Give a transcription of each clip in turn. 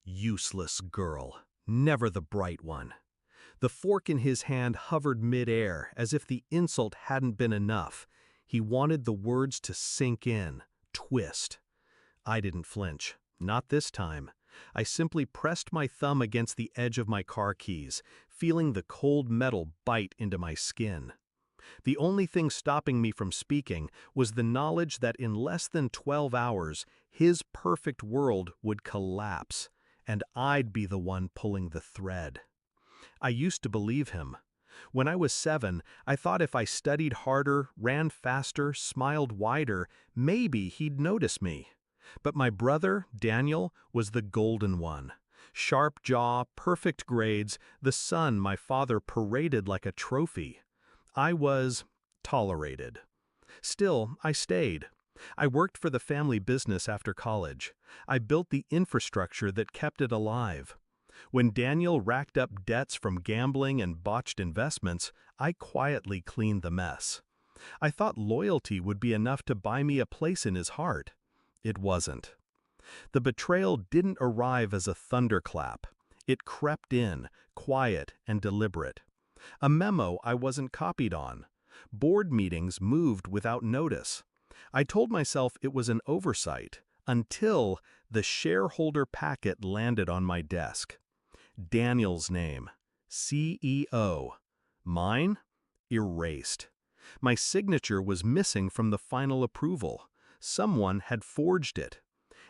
Useless girl, never the bright one. The fork in his hand hovered mid-air as if the insult hadn't been enough. He wanted the words to sink in, twist. I didn't flinch. Not this time. I simply pressed my thumb against the edge of my car keys, feeling the cold metal bite into my skin. The only thing stopping me from speaking was the knowledge that in less than 12 hours, his perfect world would collapse, and I'd be the one pulling the thread. I used to believe him. When I was 7, I thought if I studied harder, ran faster, smiled wider, maybe he'd notice me. But my brother, Daniel, was the golden one. Sharp jaw, perfect grades, the son my father paraded like a trophy. I was tolerated. Still, I stayed. I worked for the family business after college. I built the infrastructure that kept it alive. When Daniel racked up debts from gambling and botched investments, I quietly cleaned the mess. I thought loyalty would be enough to buy me a place in his heart. It wasn't. The betrayal didn't arrive as a thunderclap. It crept in, quiet and deliberate. A memo I wasn't copied on. Board meetings moved without notice. I told myself it was an oversight, until the shareholder packet landed on my desk. Daniel's name, CEO. Mine? Erased. My signature was missing from the final approval. Someone had forged it.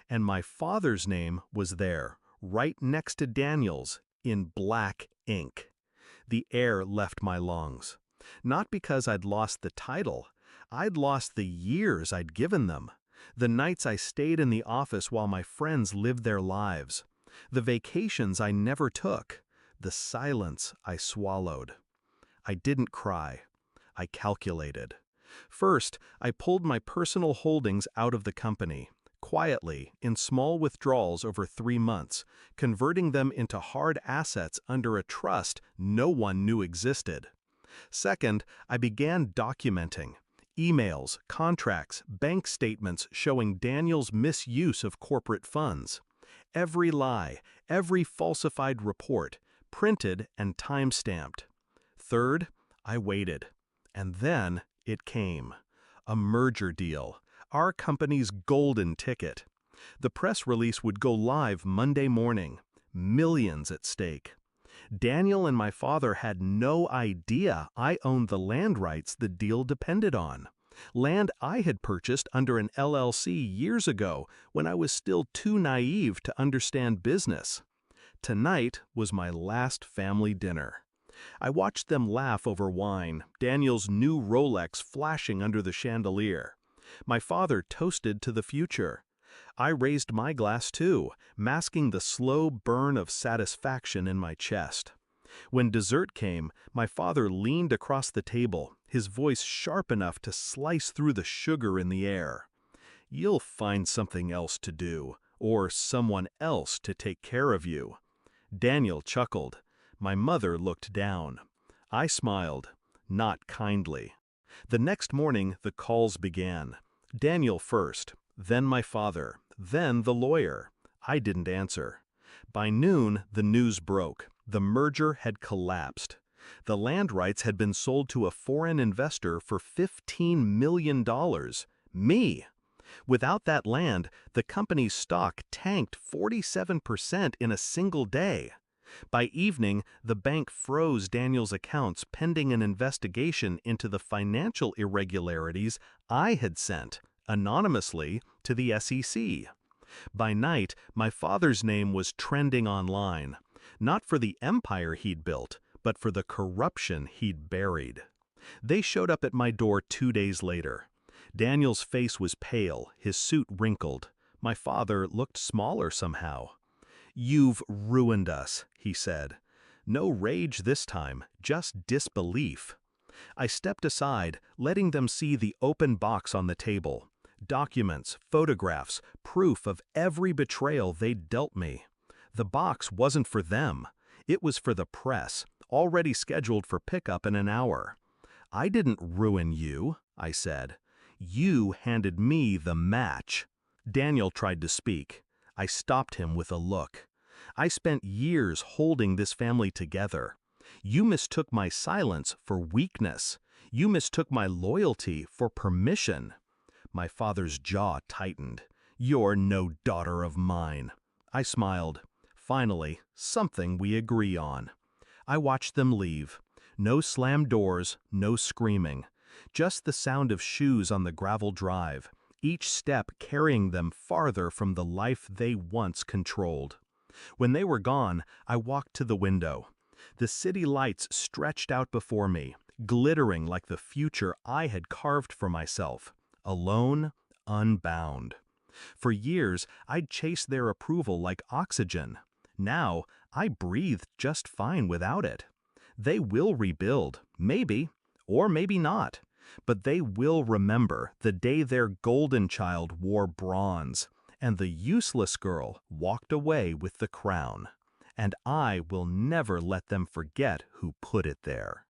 And my father's name was there, right next to Daniel's, in black ink. The air left my lungs. Not because I'd lost the title. I'd lost the years I'd given them. The nights I stayed in the office while my friends lived their lives. The vacations I never took. The silence I swallowed. I didn't cry. I calculated. First, I pulled my personal holdings out of the company, quietly, in small withdrawals over 3 months, converting them into hard assets under a trust no one knew existed. Second, I began documenting. Emails, contracts, bank statements showing Daniel's misuse of corporate funds. Every lie, every falsified report, printed and time-stamped. Third, I waited. And then it came. A merger deal. Our company's golden ticket. The press release would go live Monday morning. Millions at stake. Daniel and my father had no idea I owned the land rights the deal depended on. Land I had purchased under an LLC years ago when I was still too naive to understand business. Tonight was my last family dinner. I watched them laugh over wine, Daniel's new Rolex flashing under the chandelier. My father toasted to the future. I raised my glass too, masking the slow burn of satisfaction in my chest. When dessert came, my father leaned across the table, his voice sharp enough to slice through the sugar in the air. "You'll find something else to do, or someone else to take care of you." Daniel chuckled. My mother looked down. I smiled, not kindly. The next morning, the calls began. Daniel first, then my father, then the lawyer. I didn't answer. By noon, the news broke. The merger had collapsed. The land rights had been sold to a foreign investor for $15 million. Me! Without that land, the company's stock tanked 47% in a single day. By evening, the bank froze Daniel's accounts pending an investigation into the financial irregularities I had sent, anonymously, to the SEC. By night, my father's name was trending online, not for the empire he'd built, but for the corruption he'd buried. They showed up at my door 2 days later. Daniel's face was pale, his suit wrinkled. My father looked smaller somehow. "You've ruined us," he said. No rage this time, just disbelief. I stepped aside, letting them see the open box on the table. Documents, photographs, proof of every betrayal they'd dealt me. The box wasn't for them. It was for the press, already scheduled for pickup in an hour. "I didn't ruin you," I said. "You handed me the match." Daniel tried to speak. I stopped him with a look. I spent years holding this family together. You mistook my silence for weakness. You mistook my loyalty for permission. My father's jaw tightened. You're no daughter of mine. I smiled. Finally, something we agree on. I watched them leave. No slammed doors, no screaming. Just the sound of shoes on the gravel drive, each step carrying them farther from the life they once controlled. When they were gone, I walked to the window. The city lights stretched out before me, glittering like the future I had carved for myself. Alone, unbound. For years, I'd chased their approval like oxygen. Now, I breathed just fine without it. They will rebuild, maybe, or maybe not. But they will remember the day their golden child wore bronze, and the useless girl walked away with the crown. And I will never let them forget who put it there.